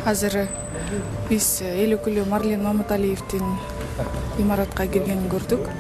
Азыр биз эл өкүлү Марлен Маматалиевдин имаратка киргенин көрдүк.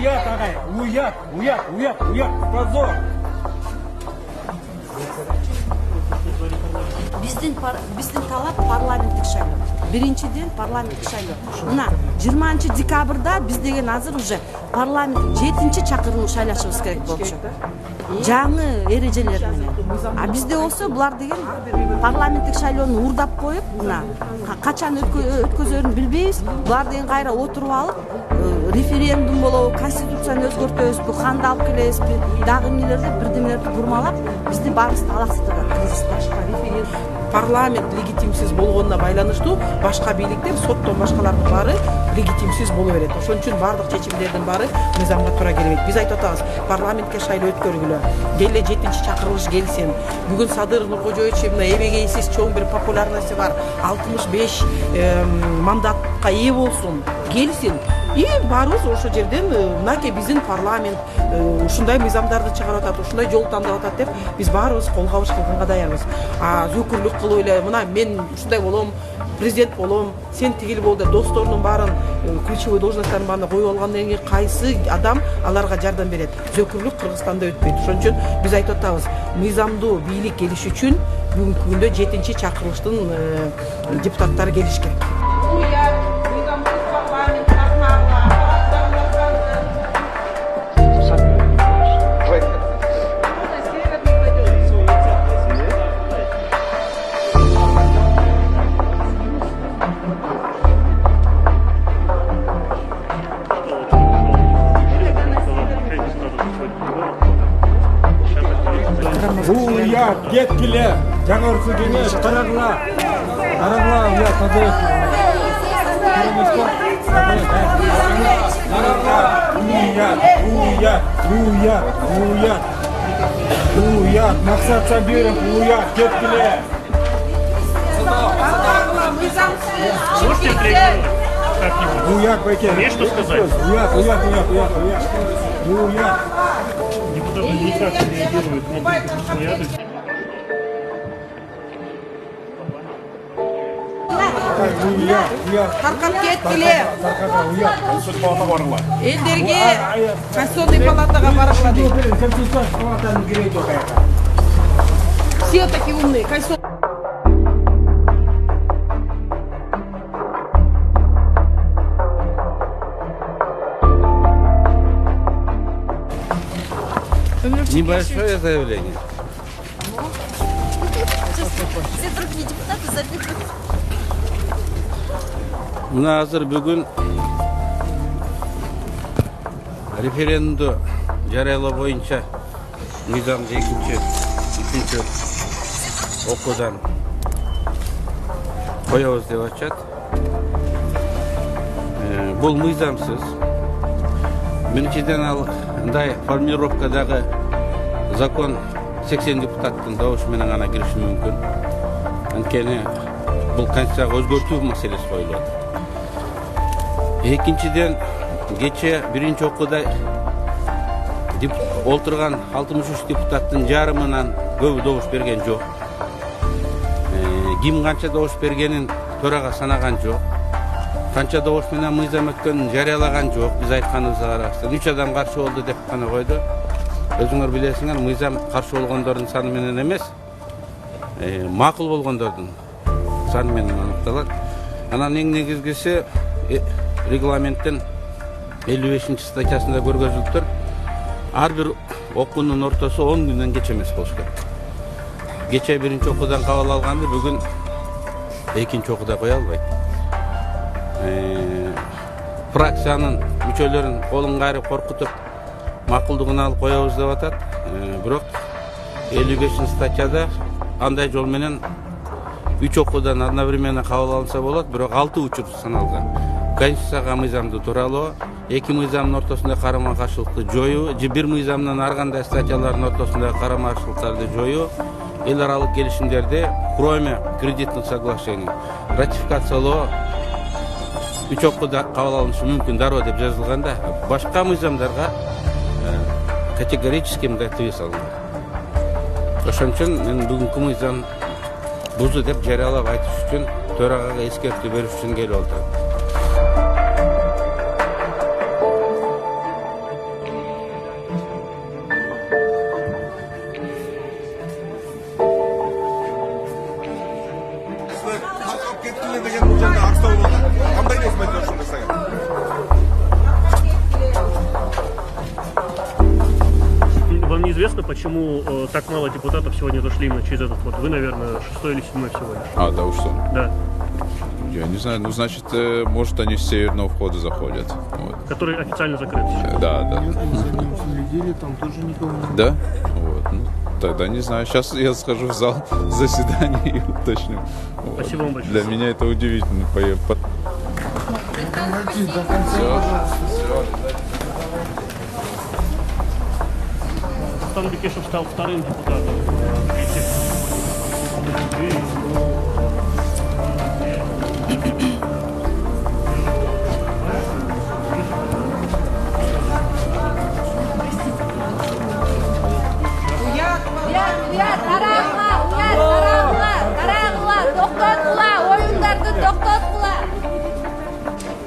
Уят, агай, уят, позор. Биздин талап парламенттик шайлоо. Биринчиден парламенттик шайлоо. Мына 20 декабрда биз деген азыр уже парламент 7-чакырылуу шайлашыбыз керек болчу. Жаңы эрежелер менен. А бизде болсо булар деген парламенттик шайлоону урдап коюп, мына качан өткөзөрүн билбейбиз. Булар деген кайра отуруп алып, референдум болобу, конституцияны өзгөртөбүзбү, канды алып келебизби, дагы эмнелерди, бирдемелерди бурмалап, бизди баарыбызды алаксытып кыргызды. Парламент легитимсиз болгонуна байланыштуу башка бийликтер, соттон башкалардын баары легитимсиз боло берет. Ошон үчүн баардык чечимдердин баары мыйзамга туура келбейт. Биз айтып атабыз, парламентке шайлоо өткөргүлө, келе 7-чакырылыш келсин. Бүгүн Садыр Нуркожоевич мына эбегейсиз чоң бир популярности бар, 65 мандатка ээ болсун, келсин. И баарыбыз ошо жерден мынакей биздин парламент ушундай мыйзамдарды чыгарып атат, ушундай жол тандап атат деп биз баарыбыз кол кабыш кылганга даярбыз. Зөкүрлүк кылып эле мына мен ушундай болом, президент болом, сен тигил бол деп досторунун баарын ключевой должносттардын баарын коюп алгандан кийин кайсы адам аларга жардам берет? Зөкүрлүк Кыргызстанда өтпөйт. Ошон үчүн биз айтып атабыз, мыйзамдуу бийлик келиш үчүн бүгүнкү күндө 7-чакырылыштын депутаттары келиш керек. Уят, кеткиле, жаңырсы кеңеш, карагыла, уят, азайык. Уят, Максат Сабиров, уят, кеткиле. Можете отреагировать? Уят, Байке. Есть что сказать? Уят. Депутаты никак не реагируют на критичный адрес. Таркап кеткиле. Элдерге Конституционный палатага баргыла дейт. Конституционный палатаны кирет жок аяка. Все такие умные. Небольшое заявление. Все другие депутаты забиты. Мына азыр бүгүн референдумду жарыялоо боюнча мыйзамды үчүнчү окуудан коебуз деп атышат. Бул мыйзамсыз. Биринчиден ал мындай формулировкадагы закон 80 депутаттын добушу менен гана кириши мүмкүн. Анткени бул конституцияга өзгөртүү маселеси коюлуп атат. Экинчиден кече биринчи окууда олтурган 63 депутаттын жарымынан көбү добуш берген жок. Ким канча добуш бергенин төрага санаган жок. Канча добуш менен мыйзам өткөнүн жарыялаган жок. Биз айтканыбызга карабастан 3 адам каршы болду деп гана койду. Өзүңөр билесиңер, мыйзам каршы болгондордун саны менен эмес, макул болгондордун саны менен аныкталат. Анан эң негизгиси регламенттин 55 статьясында көргөзүлүптүр. Ар бир окуунун ортосу 10 күндөн кеч эмес болуш керек. Кече биринчи окуудан кабыл алганды бүгүн экинчи окууда кое албайт. фракциянын мүчөлөрүн колун кайрып коркутуп макулдугун алып коебуз деп атат. Бирок 55 статьяда андай жол менен 3 окуудан одновременно кабыл алынса болот, бирок 6 учур саналган. Конституцияга мыйзамды тууралоо, эки мыйзамдын ортосунда карама-каршылыкты жоюу, же бир мыйзамдын ар кандай статьялардын ортосунда карама-каршылыктарды жоюу, эл аралык келишимдерди кроме кредитных соглашений ратификациялоо 3 окууда кабыл алынышы мүмкүн дароо деп жазылганда, башка мыйзамдарга категорически мындай тыюу салынган. Ошон үчүн мен бүгүнкү мыйзам бузду деп жарыялап айтыш үчүн төрагага эскертүү бериш үчүн келип отурат. Вам неизвестно, почему так мало депутатов сегодня зашли именно через этот вход? Вы, наверное, 6-й или 7-й всего лишь. Да уж что? Да. Я не знаю, ну значит, может они с северного входа заходят. Вот. Который официально закрыт сейчас. Да. Следили, там тоже никого не было. Да? Вот. Ну, тогда не знаю. Сейчас я схожу в зал заседаний и уточню. Вот. Спасибо вам большое. Для меня это удивительно. Рустам Бекешев стал вторым депутатом.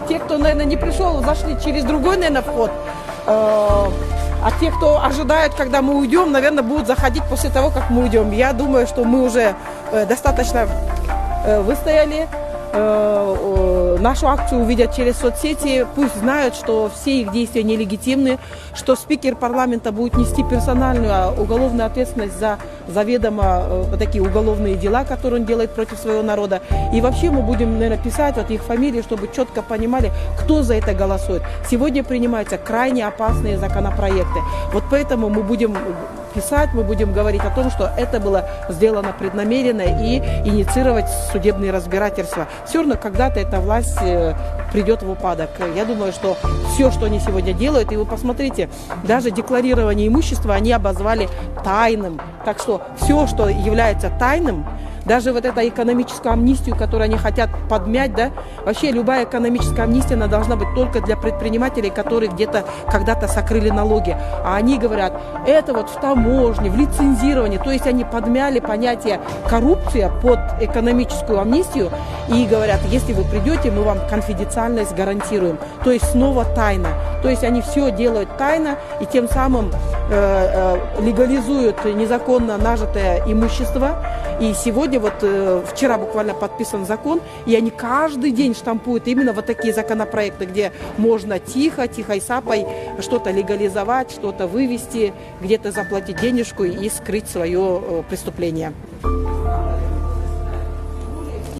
Те, кто, наверное, не пришел, зашли через другой, наверное, вход. А те, кто ожидают, когда мы уйдем, наверное, будут заходить после того, как мы уйдем. Я думаю, что мы уже достаточно выстояли. Нашу акцию увидят через соцсети. Пусть знают, что все их действия нелегитимны, что спикер парламента будет нести персональную уголовную ответственность за заведомо такие уголовные дела, которые он делает против своего народа. И вообще мы будем, наверное, писать вот их фамилии, чтобы четко понимали, кто за это голосует. Сегодня принимаются крайне опасные законопроекты. Вот поэтому мы будем писать, мы будем говорить о том, что это было сделано преднамеренно и инициировать судебные разбирательства. Все равно когда-то эта власть придет в упадок. Я думаю, что все, что они сегодня делают, и вы посмотрите, даже декларирование имущества они обозвали тайным. Так что все, что является тайным, даже вот эта экономическую амнистию, которую они хотят подмять, да, вообще любая экономическая амнистия, она должна быть только для предпринимателей, которые где-то когда-то сокрыли налоги. А они говорят, это вот в таможне, в лицензировании, то есть они подмяли понятие коррупция под экономическую амнистию и говорят, если вы придете, мы вам конфиденциальность гарантируем. То есть снова тайна. То есть они все делают тайно и тем самым легализуют незаконно нажитое имущество. И сегодня, вот вчера буквально подписан закон, и они каждый день штампуют именно вот такие законопроекты, где можно тихой сапой что-то легализовать, что-то вывести, где-то заплатить денежку и скрыть свое преступление.